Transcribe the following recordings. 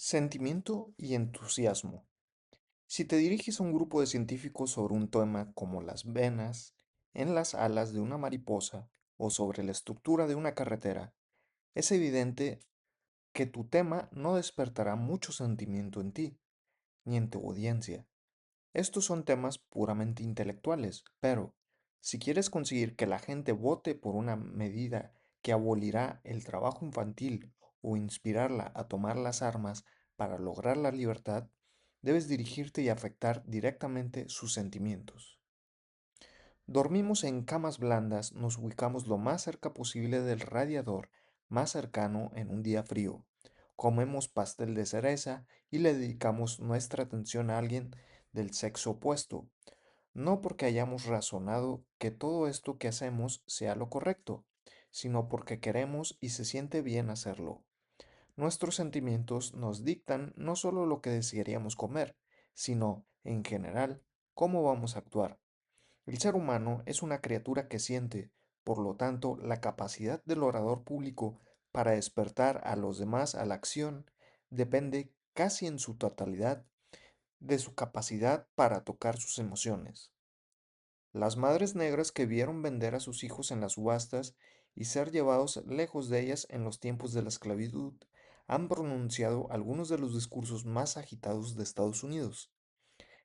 Sentimiento y entusiasmo. Si te diriges a un grupo de científicos sobre un tema como las venas en las alas de una mariposa o sobre la estructura de una carretera, es evidente que tu tema no despertará mucho sentimiento en ti, ni en tu audiencia. Estos son temas puramente intelectuales, pero si quieres conseguir que la gente vote por una medida que abolirá el trabajo infantil o inspirarla a tomar las armas para lograr la libertad, debes dirigirte y afectar directamente sus sentimientos. Dormimos en camas blandas, nos ubicamos lo más cerca posible del radiador más cercano en un día frío. Comemos pastel de cereza y le dedicamos nuestra atención a alguien del sexo opuesto, no porque hayamos razonado que todo esto que hacemos sea lo correcto, sino porque queremos y se siente bien hacerlo. Nuestros sentimientos nos dictan no solo lo que desearíamos comer, sino, en general, cómo vamos a actuar. El ser humano es una criatura que siente, por lo tanto, la capacidad del orador público para despertar a los demás a la acción depende casi en su totalidad de su capacidad para tocar sus emociones. Las madres negras que vieron vender a sus hijos en las subastas y ser llevados lejos de ellas en los tiempos de la esclavitud han pronunciado algunos de los discursos más agitados de Estados Unidos.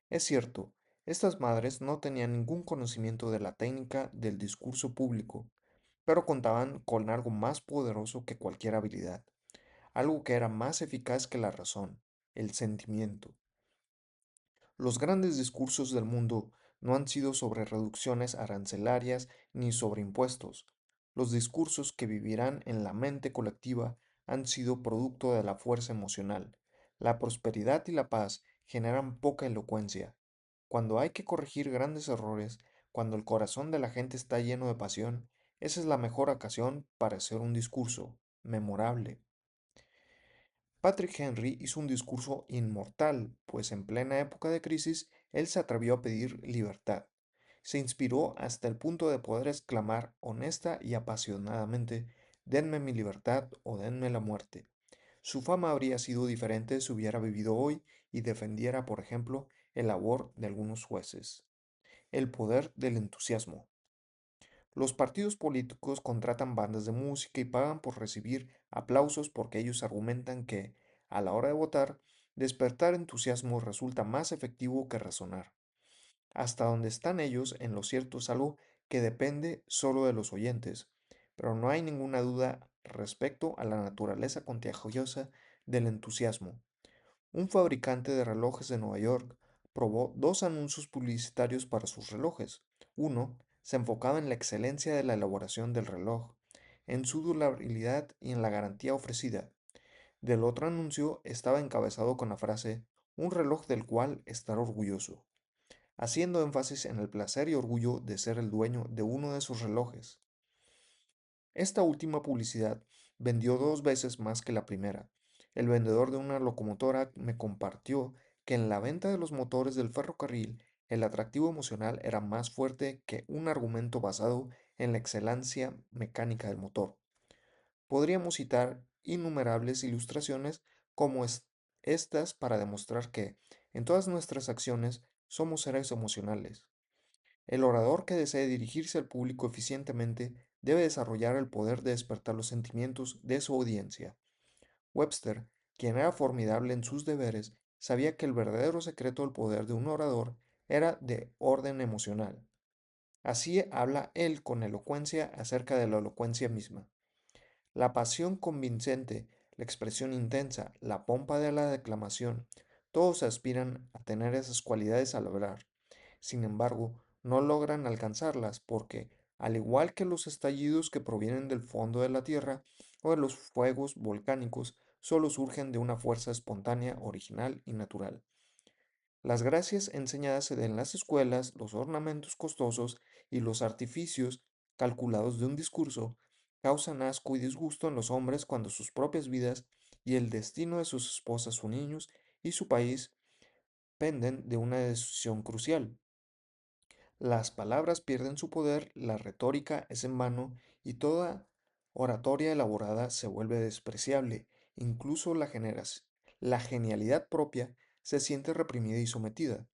Es cierto, estas madres no tenían ningún conocimiento de la técnica del discurso público, pero contaban con algo más poderoso que cualquier habilidad, algo que era más eficaz que la razón, el sentimiento. Los grandes discursos del mundo no han sido sobre reducciones arancelarias ni sobre impuestos. Los discursos que vivirán en la mente colectiva han sido producto de la fuerza emocional. La prosperidad y la paz generan poca elocuencia. Cuando hay que corregir grandes errores, cuando el corazón de la gente está lleno de pasión, esa es la mejor ocasión para hacer un discurso memorable. Patrick Henry hizo un discurso inmortal, pues en plena época de crisis él se atrevió a pedir libertad. Se inspiró hasta el punto de poder exclamar honesta y apasionadamente, denme mi libertad o denme la muerte. Su fama habría sido diferente si hubiera vivido hoy y defendiera, por ejemplo, el labor de algunos jueces. El poder del entusiasmo. Los partidos políticos contratan bandas de música y pagan por recibir aplausos porque ellos argumentan que, a la hora de votar, despertar entusiasmo resulta más efectivo que razonar. Hasta donde están ellos, en lo cierto es algo que depende solo de los oyentes, pero no hay ninguna duda respecto a la naturaleza contagiosa del entusiasmo. Un fabricante de relojes de Nueva York probó dos anuncios publicitarios para sus relojes. Uno se enfocaba en la excelencia de la elaboración del reloj, en su durabilidad y en la garantía ofrecida. Del otro anuncio estaba encabezado con la frase un reloj del cual estar orgulloso, haciendo énfasis en el placer y orgullo de ser el dueño de uno de sus relojes. Esta última publicidad vendió dos veces más que la primera. El vendedor de una locomotora me compartió que en la venta de los motores del ferrocarril el atractivo emocional era más fuerte que un argumento basado en la excelencia mecánica del motor. Podríamos citar innumerables ilustraciones como estas para demostrar que en todas nuestras acciones somos seres emocionales. El orador que desee dirigirse al público eficientemente debe desarrollar el poder de despertar los sentimientos de su audiencia. Webster, quien era formidable en sus deberes, sabía que el verdadero secreto del poder de un orador era de orden emocional. Así habla él con elocuencia acerca de la elocuencia misma. La pasión convincente, la expresión intensa, la pompa de la declamación, todos aspiran a tener esas cualidades al hablar. Sin embargo, no logran alcanzarlas porque, al igual que los estallidos que provienen del fondo de la Tierra o de los fuegos volcánicos, solo surgen de una fuerza espontánea, original y natural. Las gracias enseñadas en las escuelas, los ornamentos costosos y los artificios calculados de un discurso causan asco y disgusto en los hombres cuando sus propias vidas y el destino de sus esposas o niños y su país penden de una decisión crucial. Las palabras pierden su poder, la retórica es en vano y toda oratoria elaborada se vuelve despreciable, incluso La genialidad propia se siente reprimida y sometida,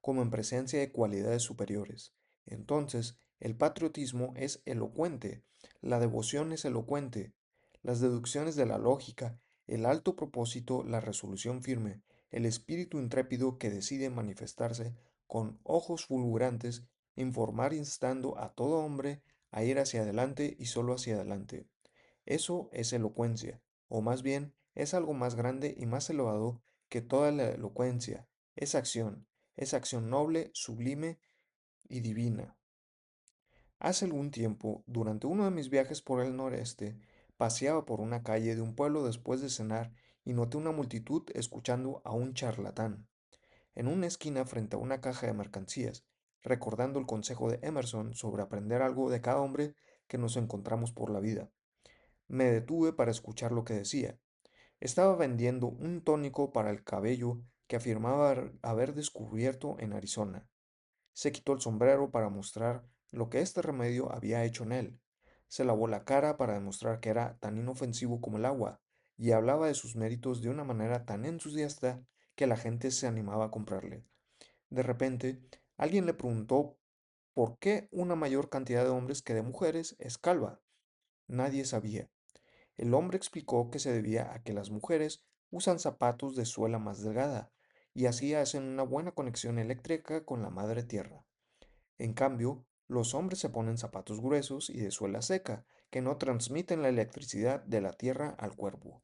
como en presencia de cualidades superiores. Entonces, el patriotismo es elocuente, la devoción es elocuente, las deducciones de la lógica, el alto propósito, la resolución firme, el espíritu intrépido que decide manifestarse con ojos fulgurantes, informar instando a todo hombre a ir hacia adelante y solo hacia adelante. Eso es elocuencia, o más bien es algo más grande y más elevado que toda la elocuencia, es acción noble, sublime y divina. Hace algún tiempo, durante uno de mis viajes por el noreste, paseaba por una calle de un pueblo después de cenar y noté una multitud escuchando a un charlatán, en una esquina frente a una caja de mercancías, recordando el consejo de Emerson sobre aprender algo de cada hombre que nos encontramos por la vida. Me detuve para escuchar lo que decía. Estaba vendiendo un tónico para el cabello que afirmaba haber descubierto en Arizona. Se quitó el sombrero para mostrar lo que este remedio había hecho en él. Se lavó la cara para demostrar que era tan inofensivo como el agua, y hablaba de sus méritos de una manera tan entusiasta que la gente se animaba a comprarle. De repente, alguien le preguntó por qué una mayor cantidad de hombres que de mujeres es calva. Nadie sabía. El hombre explicó que se debía a que las mujeres usan zapatos de suela más delgada y así hacen una buena conexión eléctrica con la madre tierra. En cambio, los hombres se ponen zapatos gruesos y de suela seca, que no transmiten la electricidad de la tierra al cuerpo.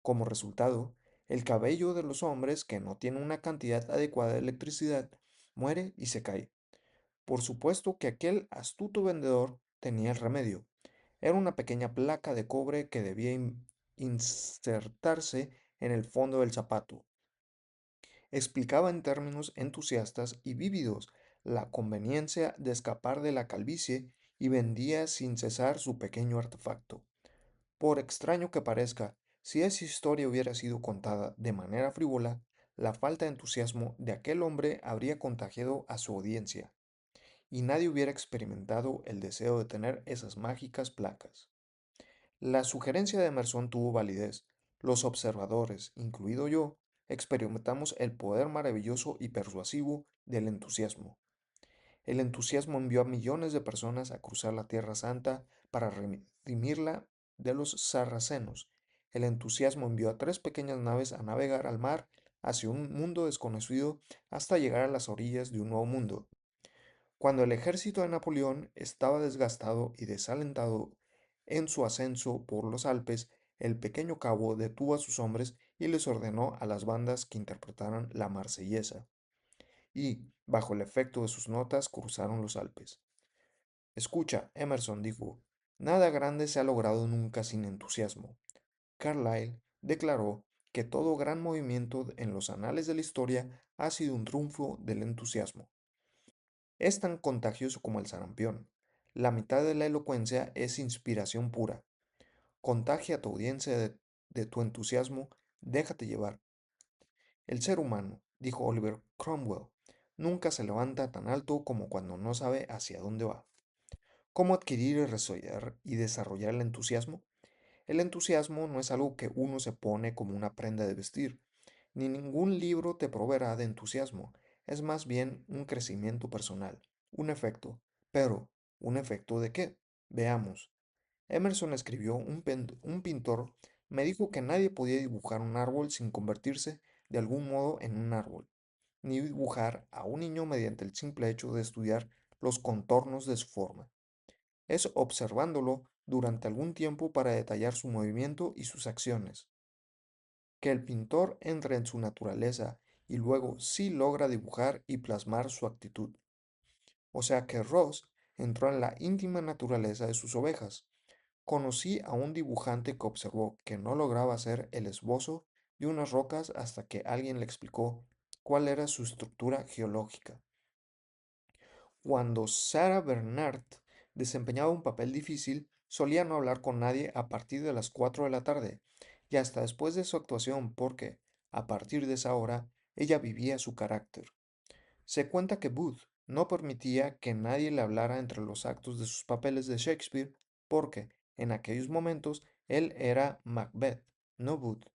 Como resultado, el cabello de los hombres que no tiene una cantidad adecuada de electricidad muere y se cae. Por supuesto que aquel astuto vendedor tenía el remedio. Era una pequeña placa de cobre que debía insertarse en el fondo del zapato. Explicaba en términos entusiastas y vívidos la conveniencia de escapar de la calvicie y vendía sin cesar su pequeño artefacto. Por extraño que parezca, si esa historia hubiera sido contada de manera frívola, la falta de entusiasmo de aquel hombre habría contagiado a su audiencia, y nadie hubiera experimentado el deseo de tener esas mágicas placas. La sugerencia de Emerson tuvo validez. Los observadores, incluido yo, experimentamos el poder maravilloso y persuasivo del entusiasmo. El entusiasmo envió a millones de personas a cruzar la Tierra Santa para redimirla de los sarracenos. El entusiasmo envió a 3 pequeñas naves a navegar al mar hacia un mundo desconocido hasta llegar a las orillas de un nuevo mundo. Cuando el ejército de Napoleón estaba desgastado y desalentado en su ascenso por los Alpes, el pequeño cabo detuvo a sus hombres y les ordenó a las bandas que interpretaran la Marsellesa, y, bajo el efecto de sus notas, cruzaron los Alpes. Escucha, Emerson dijo, nada grande se ha logrado nunca sin entusiasmo. Carlyle declaró que todo gran movimiento en los anales de la historia ha sido un triunfo del entusiasmo. Es tan contagioso como el sarampión. La mitad de la elocuencia es inspiración pura. Contagia a tu audiencia de tu entusiasmo, déjate llevar. El ser humano, dijo Oliver Cromwell, nunca se levanta tan alto como cuando no sabe hacia dónde va. ¿Cómo adquirir y desarrollar el entusiasmo? El entusiasmo no es algo que uno se pone como una prenda de vestir, ni ningún libro te proveerá de entusiasmo, es más bien un crecimiento personal, un efecto. Pero, ¿un efecto de qué? Veamos. Emerson escribió, un pintor me dijo que nadie podía dibujar un árbol sin convertirse de algún modo en un árbol, ni dibujar a un niño mediante el simple hecho de estudiar los contornos de su forma. Es observándolo durante algún tiempo para detallar su movimiento y sus acciones, que el pintor entra en su naturaleza y luego sí logra dibujar y plasmar su actitud. O sea que Ross entró en la íntima naturaleza de sus ovejas. Conocí a un dibujante que observó que no lograba hacer el esbozo de unas rocas hasta que alguien le explicó cuál era su estructura geológica. Cuando Sarah Bernhardt desempeñaba un papel difícil, solía no hablar con nadie a partir de las 4 de la tarde y hasta después de su actuación porque, a partir de esa hora, ella vivía su carácter. Se cuenta que Booth no permitía que nadie le hablara entre los actos de sus papeles de Shakespeare porque, en aquellos momentos, él era Macbeth, no Booth.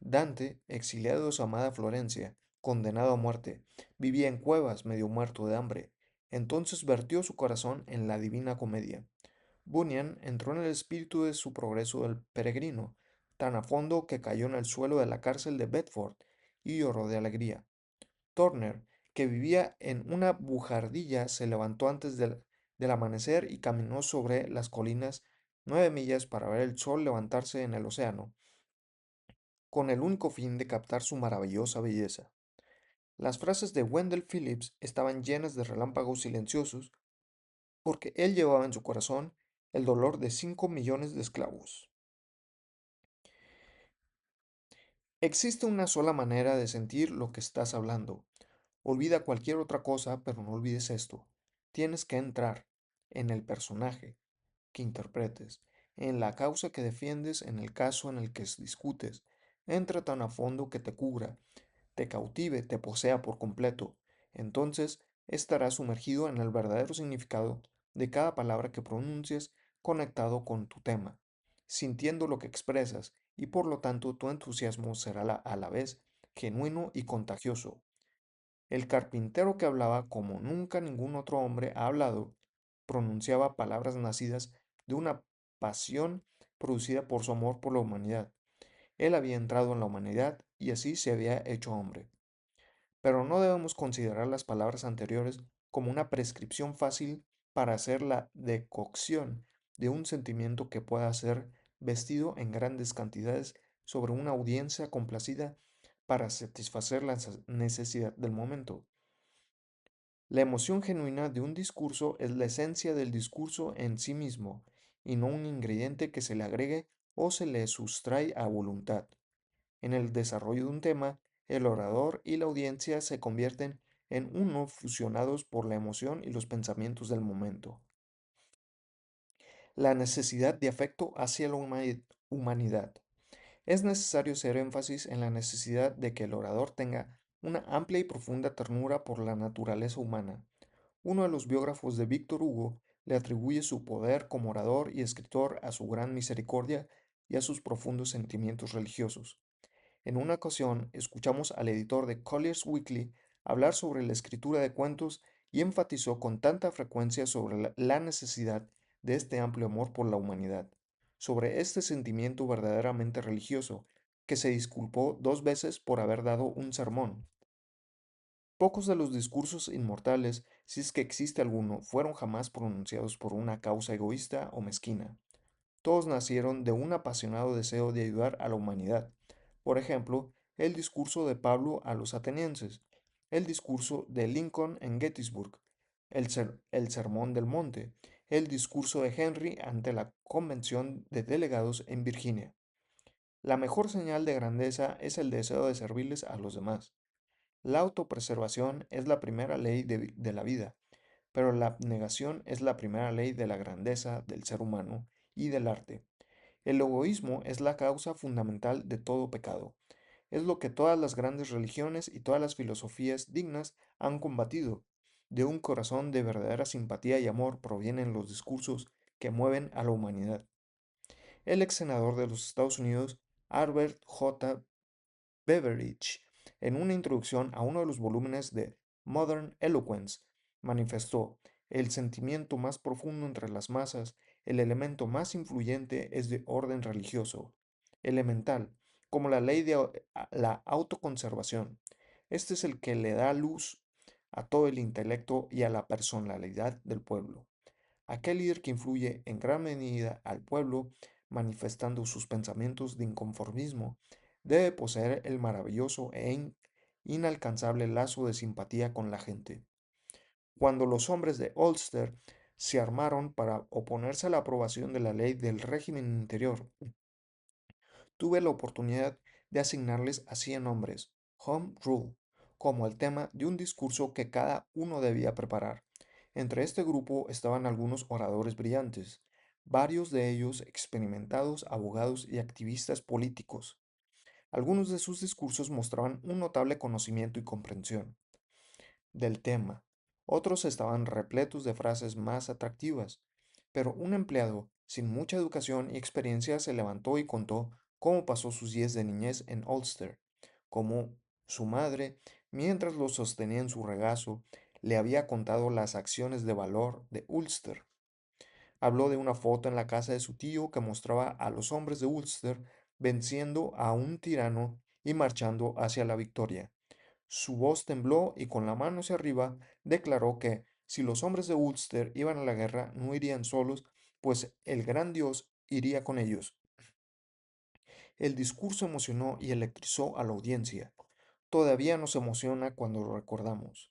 Dante, exiliado de su amada Florencia, condenado a muerte, vivía en cuevas medio muerto de hambre. Entonces vertió su corazón en la Divina Comedia. Bunyan entró en el espíritu de su progreso del peregrino, tan a fondo que cayó en el suelo de la cárcel de Bedford y lloró de alegría. Turner, que vivía en una bujardilla, se levantó antes del amanecer y caminó sobre las colinas 9 millas para ver el sol levantarse en el océano, con el único fin de captar su maravillosa belleza. Las frases de Wendell Phillips estaban llenas de relámpagos silenciosos porque él llevaba en su corazón el dolor de 5 millones de esclavos. Existe una sola manera de sentir lo que estás hablando. Olvida cualquier otra cosa, pero no olvides esto. Tienes que entrar en el personaje que interpretes, en la causa que defiendes, en el caso en el que discutes. Entra tan a fondo que te cubra, te cautive, te posea por completo. Entonces estarás sumergido en el verdadero significado de cada palabra que pronuncies, conectado con tu tema, sintiendo lo que expresas, y por lo tanto tu entusiasmo será a la vez genuino y contagioso. El carpintero que hablaba como nunca ningún otro hombre ha hablado, pronunciaba palabras nacidas de una pasión producida por su amor por la humanidad. Él había entrado en la humanidad y así se había hecho hombre. Pero no debemos considerar las palabras anteriores como una prescripción fácil para hacer la decocción de un sentimiento que pueda ser vestido en grandes cantidades sobre una audiencia complacida para satisfacer la necesidad del momento. La emoción genuina de un discurso es la esencia del discurso en sí mismo, y no un ingrediente que se le agregue o se le sustrae a voluntad. En el desarrollo de un tema, el orador y la audiencia se convierten en uno fusionados por la emoción y los pensamientos del momento. La necesidad de afecto hacia la humanidad. Es necesario hacer énfasis en la necesidad de que el orador tenga una amplia y profunda ternura por la naturaleza humana. Uno de los biógrafos de Víctor Hugo le atribuye su poder como orador y escritor a su gran misericordia y a sus profundos sentimientos religiosos. En una ocasión, escuchamos al editor de Collier's Weekly hablar sobre la escritura de cuentos y enfatizó con tanta frecuencia sobre la necesidad de este amplio amor por la humanidad, sobre este sentimiento verdaderamente religioso, que se disculpó 2 veces por haber dado un sermón. Pocos de los discursos inmortales, si es que existe alguno, fueron jamás pronunciados por una causa egoísta o mezquina. Todos nacieron de un apasionado deseo de ayudar a la humanidad. Por ejemplo, el discurso de Pablo a los atenienses, el discurso de Lincoln en Gettysburg, el Sermón del Monte, el discurso de Henry ante la Convención de Delegados en Virginia. La mejor señal de grandeza es el deseo de servirles a los demás. La autopreservación es la primera ley de la vida, pero la abnegación es la primera ley de la grandeza del ser humano y del arte. El egoísmo es la causa fundamental de todo pecado. Es lo que todas las grandes religiones y todas las filosofías dignas han combatido. De un corazón de verdadera simpatía y amor provienen los discursos que mueven a la humanidad. El ex senador de los Estados Unidos, Albert J. Beveridge, en una introducción a uno de los volúmenes de Modern Eloquence, manifestó: el sentimiento más profundo entre las masas, el elemento más influyente es de orden religioso, elemental, como la ley de la autoconservación. Este es el que le da luz a todo el intelecto y a la personalidad del pueblo. Aquel líder que influye en gran medida al pueblo, manifestando sus pensamientos de inconformismo, debe poseer el maravilloso e inalcanzable lazo de simpatía con la gente. Cuando los hombres de Ulster se armaron para oponerse a la aprobación de la ley del régimen interior, tuve la oportunidad de asignarles a 100 hombres, Home Rule, como el tema de un discurso que cada uno debía preparar. Entre este grupo estaban algunos oradores brillantes, varios de ellos experimentados abogados y activistas políticos. Algunos de sus discursos mostraban un notable conocimiento y comprensión del tema. Otros estaban repletos de frases más atractivas, pero un empleado sin mucha educación y experiencia se levantó y contó cómo pasó sus días de niñez en Ulster, cómo su madre, mientras lo sostenía en su regazo, le había contado las acciones de valor de Ulster. Habló de una foto en la casa de su tío que mostraba a los hombres de Ulster venciendo a un tirano y marchando hacia la victoria. Su voz tembló y con la mano hacia arriba declaró que si los hombres de Ulster iban a la guerra no irían solos, pues el gran Dios iría con ellos. El discurso emocionó y electrizó a la audiencia. Todavía nos emociona cuando lo recordamos.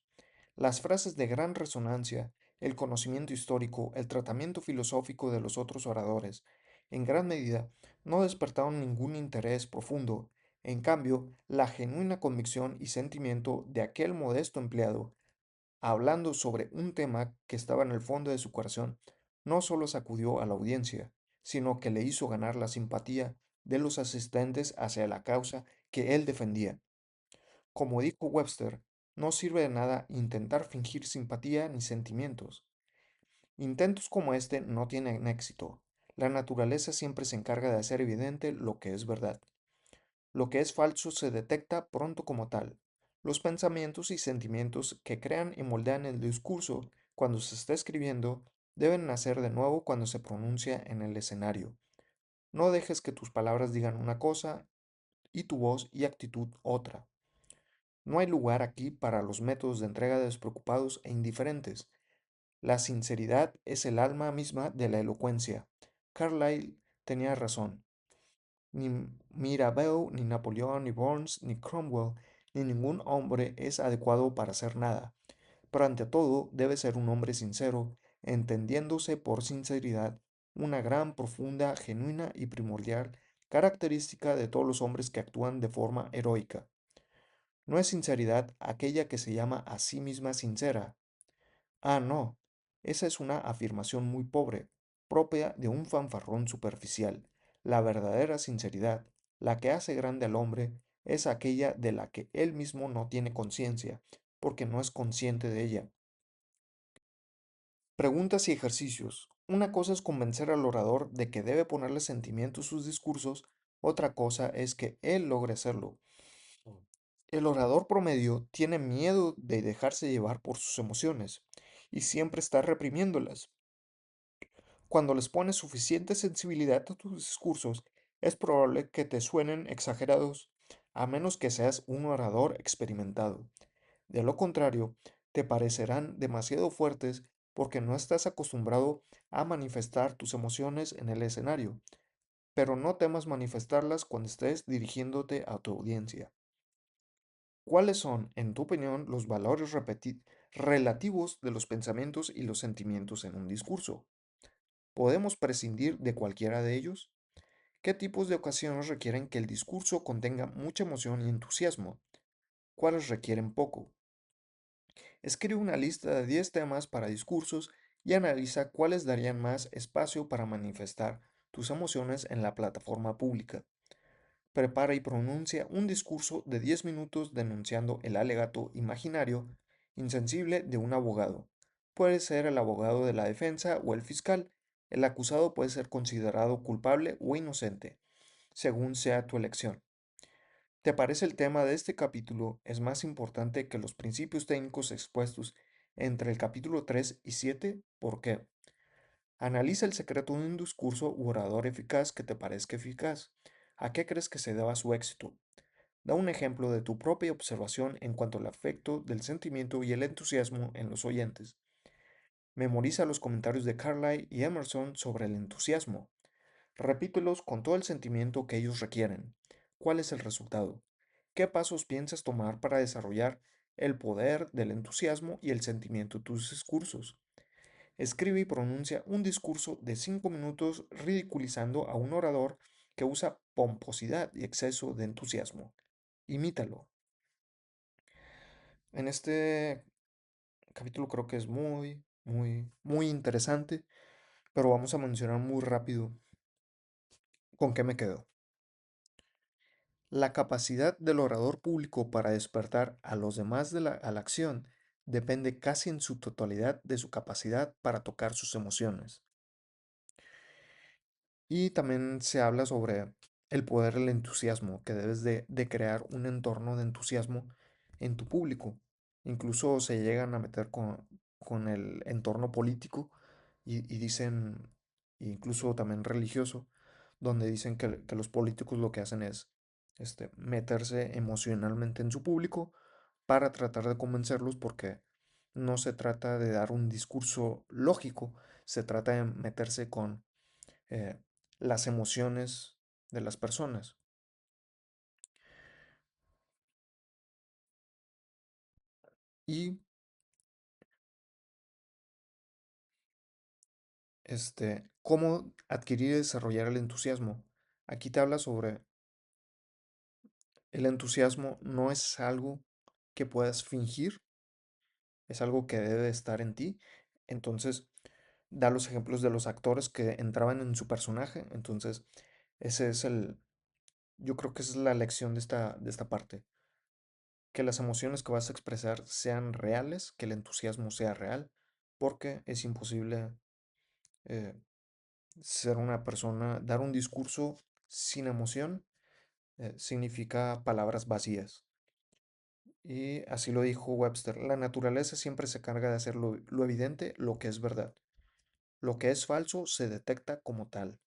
Las frases de gran resonancia, el conocimiento histórico, el tratamiento filosófico de los otros oradores, en gran medida, no despertaron ningún interés profundo. En cambio, la genuina convicción y sentimiento de aquel modesto empleado, hablando sobre un tema que estaba en el fondo de su corazón, no solo sacudió a la audiencia, sino que le hizo ganar la simpatía de los asistentes hacia la causa que él defendía. Como dijo Webster, no sirve de nada intentar fingir simpatía ni sentimientos. Intentos como este no tienen éxito. La naturaleza siempre se encarga de hacer evidente lo que es verdad. Lo que es falso se detecta pronto como tal. Los pensamientos y sentimientos que crean y moldean el discurso cuando se está escribiendo deben nacer de nuevo cuando se pronuncia en el escenario. No dejes que tus palabras digan una cosa y tu voz y actitud otra. No hay lugar aquí para los métodos de entrega despreocupados e indiferentes. La sinceridad es el alma misma de la elocuencia. Carlyle tenía razón. Ni Mirabeau, ni Napoleón, ni Burns, ni Cromwell, ni ningún hombre es adecuado para hacer nada. Pero ante todo debe ser un hombre sincero, entendiéndose por sinceridad una gran, profunda, genuina y primordial característica de todos los hombres que actúan de forma heroica. No es sinceridad aquella que se llama a sí misma sincera. Ah, no. Esa es una afirmación muy pobre, propia de un fanfarrón superficial. La verdadera sinceridad, la que hace grande al hombre, es aquella de la que él mismo no tiene conciencia, porque no es consciente de ella. Preguntas y ejercicios. Una cosa es convencer al orador de que debe ponerle sentimiento a sus discursos, otra cosa es que él logre hacerlo. El orador promedio tiene miedo de dejarse llevar por sus emociones y siempre está reprimiéndolas. Cuando les pones suficiente sensibilidad a tus discursos, es probable que te suenen exagerados, a menos que seas un orador experimentado. De lo contrario, te parecerán demasiado fuertes porque no estás acostumbrado a manifestar tus emociones en el escenario, pero no temas manifestarlas cuando estés dirigiéndote a tu audiencia. ¿Cuáles son, en tu opinión, los valores relativos de los pensamientos y los sentimientos en un discurso? ¿Podemos prescindir de cualquiera de ellos? ¿Qué tipos de ocasiones requieren que el discurso contenga mucha emoción y entusiasmo? ¿Cuáles requieren poco? Escribe una lista de 10 temas para discursos y analiza cuáles darían más espacio para manifestar tus emociones en la plataforma pública. Prepara y pronuncia un discurso de 10 minutos denunciando el alegato imaginario insensible de un abogado. Puede ser el abogado de la defensa o el fiscal. El acusado puede ser considerado culpable o inocente, según sea tu elección. ¿Te parece el tema de este capítulo es más importante que los principios técnicos expuestos entre el capítulo 3 y 7? ¿Por qué? Analiza el secreto de un discurso u orador eficaz que te parezca eficaz. ¿A qué crees que se deba su éxito? Da un ejemplo de tu propia observación en cuanto al afecto del sentimiento y el entusiasmo en los oyentes. Memoriza los comentarios de Carlyle y Emerson sobre el entusiasmo. Repítelos con todo el sentimiento que ellos requieren. ¿Cuál es el resultado? ¿Qué pasos piensas tomar para desarrollar el poder del entusiasmo y el sentimiento de tus discursos? Escribe y pronuncia un discurso de 5 minutos ridiculizando a un orador que usa pomposidad y exceso de entusiasmo. Imítalo. En este capítulo creo que es muy interesante, pero vamos a mencionar muy rápido con qué me quedo. La capacidad del orador público para despertar a los demás a la acción depende casi en su totalidad de su capacidad para tocar sus emociones. Y también se habla sobre el poder del entusiasmo, que debes de crear un entorno de entusiasmo en tu público. Incluso se llegan a meter con el entorno político y dicen, incluso también religioso, donde dicen que los políticos lo que hacen es meterse emocionalmente en su público para tratar de convencerlos porque no se trata de dar un discurso lógico, se trata de meterse con eh, las emociones de las personas. Y cómo adquirir y desarrollar el entusiasmo. Aquí te habla sobre el entusiasmo no es algo que puedas fingir, es algo que debe estar en ti. Entonces, da los ejemplos de los actores que entraban en su personaje. Entonces, ese es yo creo que esa es la lección de esta parte. Que las emociones que vas a expresar sean reales, que el entusiasmo sea real, porque es imposible eh, ser una persona, dar un discurso sin emoción, significa palabras vacías. Y así lo dijo Webster, la naturaleza siempre se carga de hacer lo evidente, lo que es verdad. Lo que es falso se detecta como tal.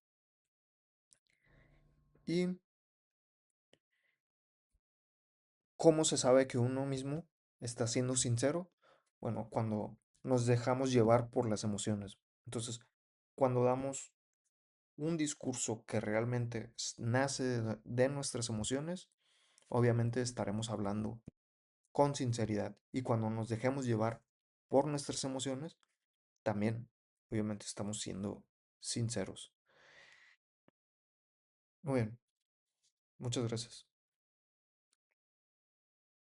¿Y cómo se sabe que uno mismo está siendo sincero? Bueno, cuando nos dejamos llevar por las emociones. Entonces, cuando damos un discurso que realmente nace de nuestras emociones, obviamente estaremos hablando con sinceridad. Y cuando nos dejemos llevar por nuestras emociones, también, obviamente, estamos siendo sinceros. Muy bien, muchas gracias.